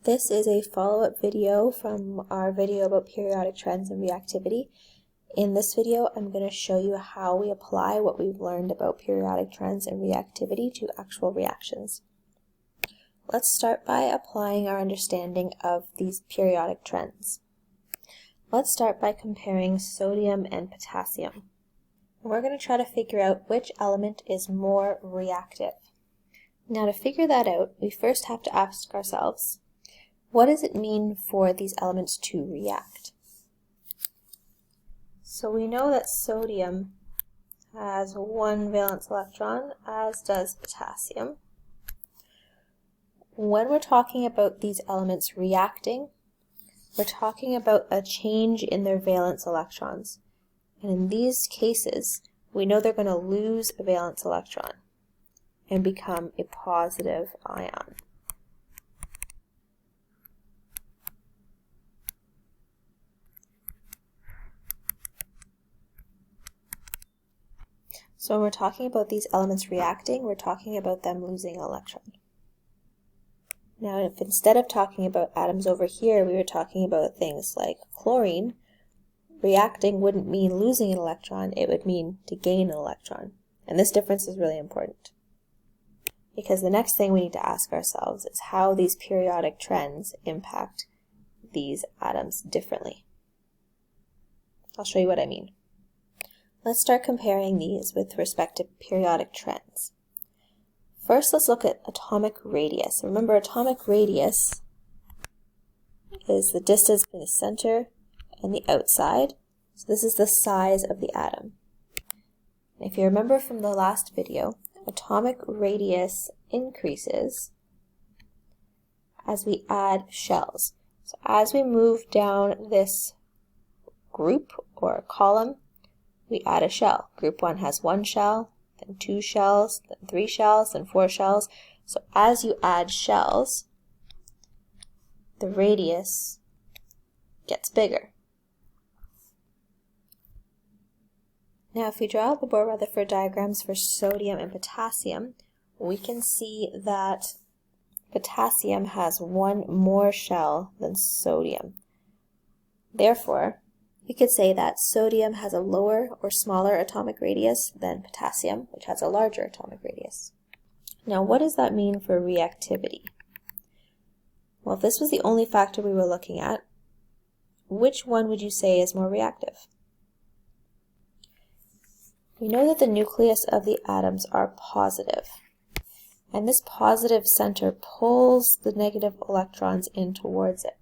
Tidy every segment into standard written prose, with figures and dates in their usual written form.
This is a follow-up video from our video about periodic trends and reactivity. In this video, I'm going to show you how we apply what we've learned about periodic trends and reactivity to actual reactions. Let's start by applying our understanding of these periodic trends. Let's start by comparing sodium and potassium. We're going to try to figure out which element is more reactive. Now, to figure that out, we first have to ask ourselves, what does it mean for these elements to react? So we know that sodium has one valence electron, as does potassium. When we're talking about these elements reacting, we're talking about a change in their valence electrons. And in these cases, we know they're going to lose a valence electron and become a positive ion. So when we're talking about these elements reacting, we're talking about them losing an electron. Now, if instead of talking about atoms over here, we were talking about things like chlorine, reacting wouldn't mean losing an electron, it would mean to gain an electron. And this difference is really important, because the next thing we need to ask ourselves is how these periodic trends impact these atoms differently. I'll show you what I mean. Let's start comparing these with respect to periodic trends. First, let's look at atomic radius. Remember, atomic radius is the distance between the center and the outside. So this is the size of the atom. If you remember from the last video, atomic radius increases as we add shells. So as we move down this group or column, we add a shell. Group 1 has 1 shell, then 2 shells, then 3 shells, then 4 shells. So as you add shells, the radius gets bigger. Now if we draw out the Bohr-Rutherford diagrams for sodium and potassium, we can see that potassium has 1 more shell than sodium. Therefore, we could say that sodium has a lower or smaller atomic radius than potassium, which has a larger atomic radius. Now, what does that mean for reactivity? Well, if this was the only factor we were looking at, which one would you say is more reactive? We know that the nucleus of the atoms are positive, and this positive center pulls the negative electrons in towards it.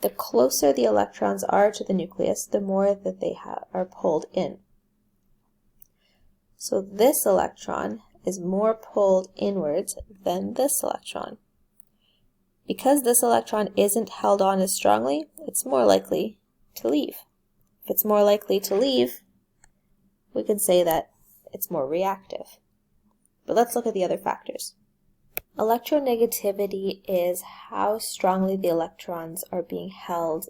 The closer the electrons are to the nucleus, the more that they are pulled in. So this electron is more pulled inwards than this electron. Because this electron isn't held on as strongly, it's more likely to leave. If it's more likely to leave, we can say that it's more reactive. But let's look at the other factors. Electronegativity is how strongly the electrons are being held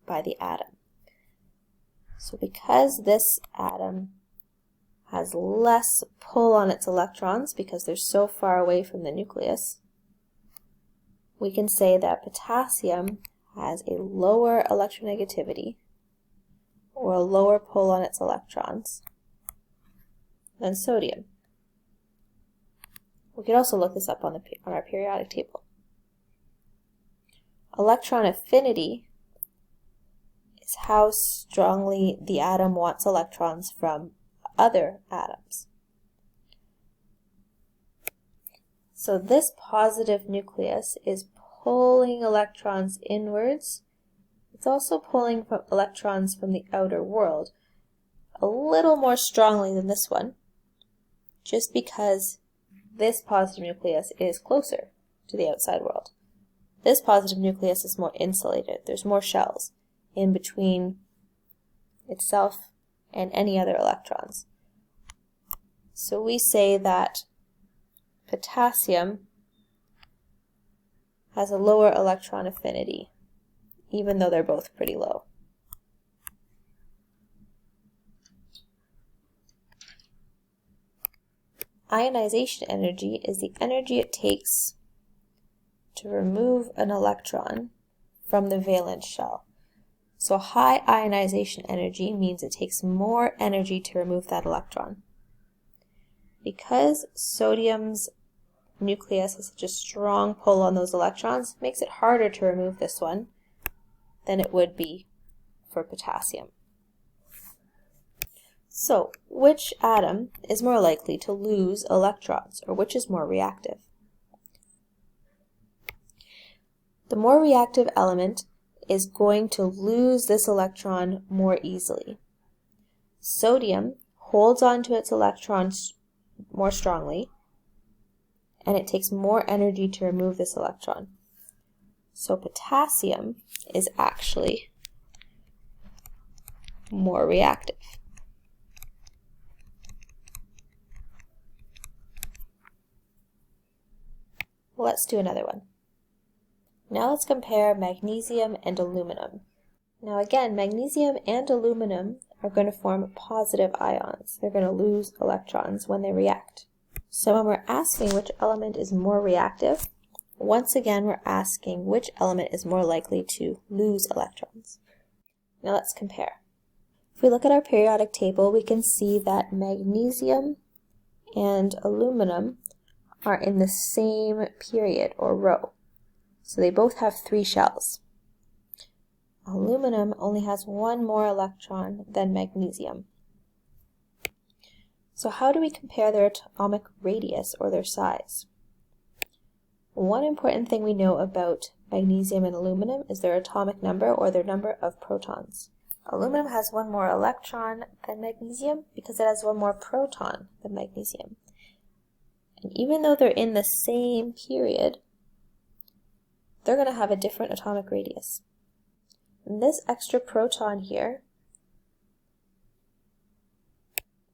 by the atom. So because this atom has less pull on its electrons because they're so far away from the nucleus, we can say that potassium has a lower electronegativity or a lower pull on its electrons than sodium. We could also look this up on our periodic table. Electron affinity is how strongly the atom wants electrons from other atoms. So this positive nucleus is pulling electrons inwards. It's also pulling electrons from the outer world a little more strongly than this one, just because this positive nucleus is closer to the outside world. This positive nucleus is more insulated. There's more shells in between itself and any other electrons. So we say that potassium has a lower electron affinity, even though they're both pretty low. Ionization energy is the energy it takes to remove an electron from the valence shell. So high ionization energy means it takes more energy to remove that electron. Because sodium's nucleus has such a strong pull on those electrons, it makes it harder to remove this one than it would be for potassium. So, which atom is more likely to lose electrons, or which is more reactive? The more reactive element is going to lose this electron more easily. Sodium holds on to its electrons more strongly, and it takes more energy to remove this electron. So potassium is actually more reactive. Let's do another one. Now let's compare magnesium and aluminum. Now again, magnesium and aluminum are going to form positive ions. They're going to lose electrons when they react. So when we're asking which element is more reactive, once again we're asking which element is more likely to lose electrons. Now let's compare. If we look at our periodic table, we can see that magnesium and aluminum are in the same period or row. So they both have 3 shells. Aluminum only has 1 more electron than magnesium. So how do we compare their atomic radius or their size? One important thing we know about magnesium and aluminum is their atomic number or their number of protons. Aluminum has 1 more electron than magnesium because it has 1 more proton than magnesium. And even though they're in the same period, they're going to have a different atomic radius. And this extra proton here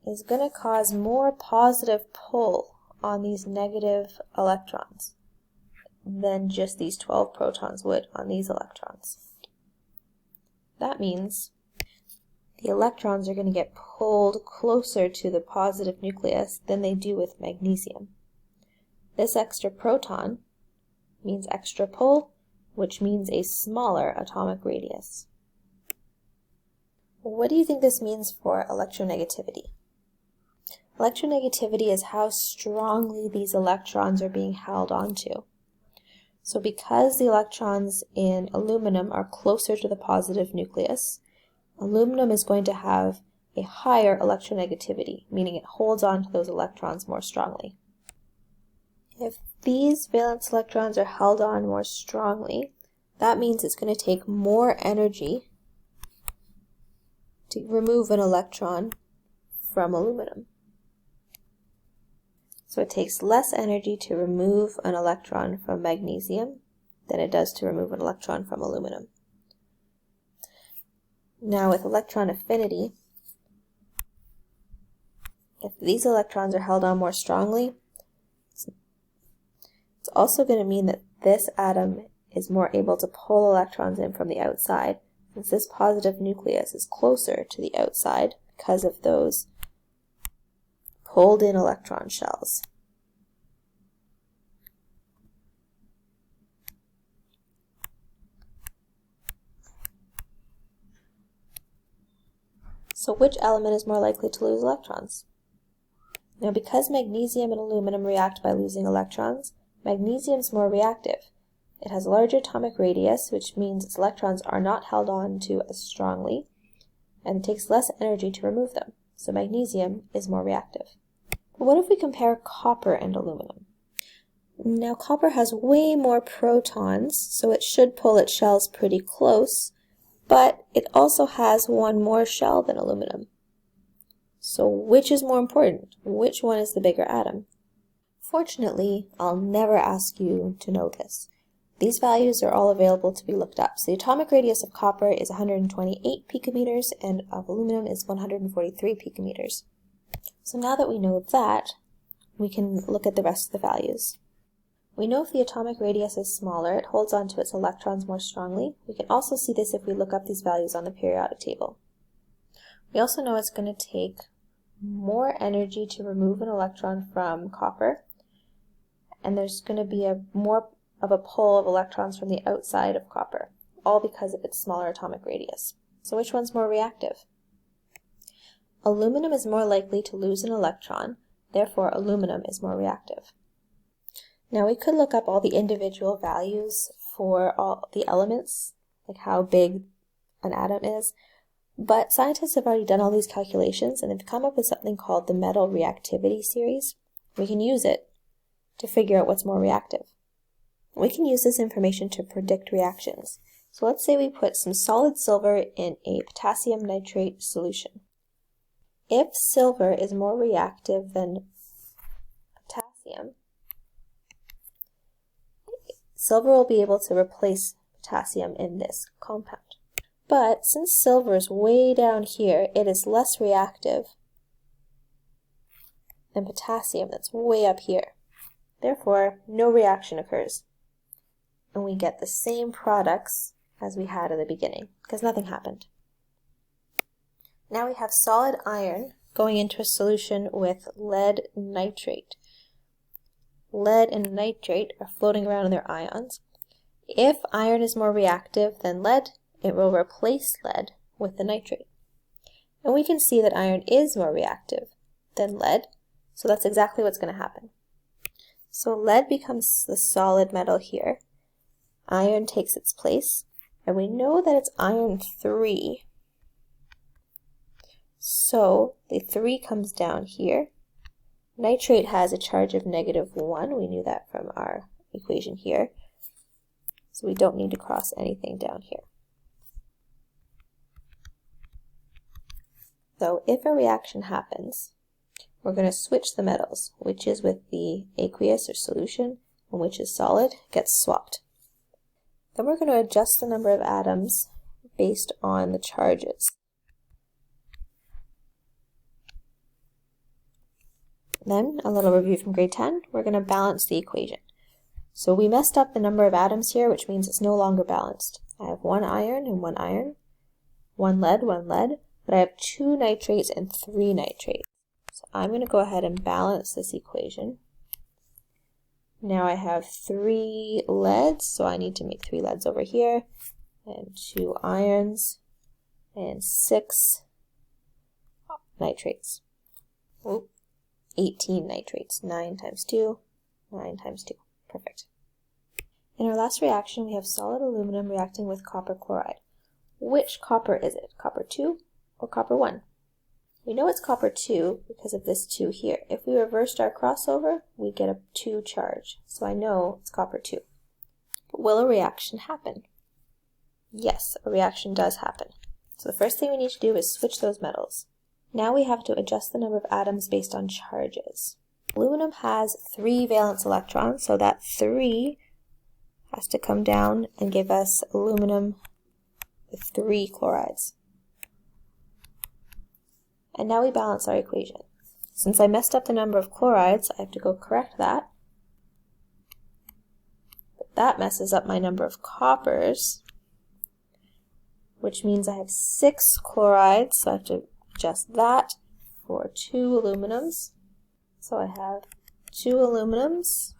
is going to cause more positive pull on these negative electrons than just these 12 protons would on these electrons. That means the electrons are going to get pulled closer to the positive nucleus than they do with magnesium. This extra proton means extra pull, which means a smaller atomic radius. What do you think this means for electronegativity? Electronegativity is how strongly these electrons are being held onto. So because the electrons in aluminum are closer to the positive nucleus, aluminum is going to have a higher electronegativity, meaning it holds on to those electrons more strongly. If these valence electrons are held on more strongly, that means it's going to take more energy to remove an electron from aluminum. So it takes less energy to remove an electron from magnesium than it does to remove an electron from aluminum. Now with electron affinity, if these electrons are held on more strongly, it's also going to mean that this atom is more able to pull electrons in from the outside, since this positive nucleus is closer to the outside because of those pulled in electron shells. So which element is more likely to lose electrons? Now because magnesium and aluminum react by losing electrons, magnesium is more reactive. It has a larger atomic radius, which means its electrons are not held on to as strongly, and it takes less energy to remove them. So magnesium is more reactive. But what if we compare copper and aluminum? Now copper has way more protons, so it should pull its shells pretty close, but it also has 1 more shell than aluminum. So which is more important? Which one is the bigger atom? Fortunately, I'll never ask you to know this. These values are all available to be looked up. So the atomic radius of copper is 128 picometers and of aluminum is 143 picometers. So now that we know that, we can look at the rest of the values. We know if the atomic radius is smaller, it holds on to its electrons more strongly. We can also see this if we look up these values on the periodic table. We also know it's going to take more energy to remove an electron from copper, and there's going to be a more of a pull of electrons from the outside of copper, all because of its smaller atomic radius. So which one's more reactive? Aluminum is more likely to lose an electron, therefore aluminum is more reactive. Now we could look up all the individual values for all the elements, like how big an atom is, but scientists have already done all these calculations and they've come up with something called the metal reactivity series. We can use it to figure out what's more reactive. We can use this information to predict reactions. So let's say we put some solid silver in a potassium nitrate solution. If silver is more reactive than potassium, silver will be able to replace potassium in this compound. But since silver is way down here, it is less reactive than potassium that's way up here. Therefore, no reaction occurs. And we get the same products as we had at the beginning, because nothing happened. Now we have solid iron going into a solution with lead nitrate. Lead and nitrate are floating around in their ions. If iron is more reactive than lead, it will replace lead with the nitrate. And we can see that iron is more reactive than lead, so that's exactly what's going to happen. So lead becomes the solid metal here. Iron takes its place, and we know that it's iron 3. So the 3 comes down here. Nitrate has a charge of -1. We knew that from our equation here. So we don't need to cross anything down here. So if a reaction happens, we're going to switch the metals, which is with the aqueous or solution, and which is solid, gets swapped. Then we're going to adjust the number of atoms based on the charges. Then, a little review from grade 10, we're going to balance the equation. So we messed up the number of atoms here, which means it's no longer balanced. I have 1 iron and 1 iron, 1 lead, but I have 2 nitrates and 3 nitrates. So I'm going to go ahead and balance this equation. Now I have 3 leads, so I need to make 3 leads over here, and 2 irons, and 6 nitrates. Oop. 18 nitrates. 9 times 2, 9 times 2. Perfect. In our last reaction, we have solid aluminum reacting with copper chloride. Which copper is it? Copper 2 or copper 1? We know it's copper 2 because of this 2 here. If we reversed our crossover, we get a 2 charge. So I know it's copper 2. But will a reaction happen? Yes, a reaction does happen. So the first thing we need to do is switch those metals. Now we have to adjust the number of atoms based on charges. Aluminum has 3 valence electrons, so that 3 has to come down and give us aluminum with 3 chlorides. And now we balance our equation. Since I messed up the number of chlorides, I have to go correct that. But that messes up my number of coppers, which means I have 6 chlorides, so I have to adjust that for 2 aluminums. So I have 2 aluminums,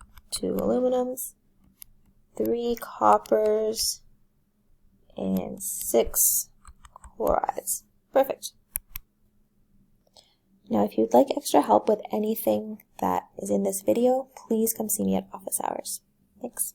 3 coppers, and 6 chlorides. Perfect. Now if you'd like extra help with anything that is in this video, please come see me at office hours. Thanks.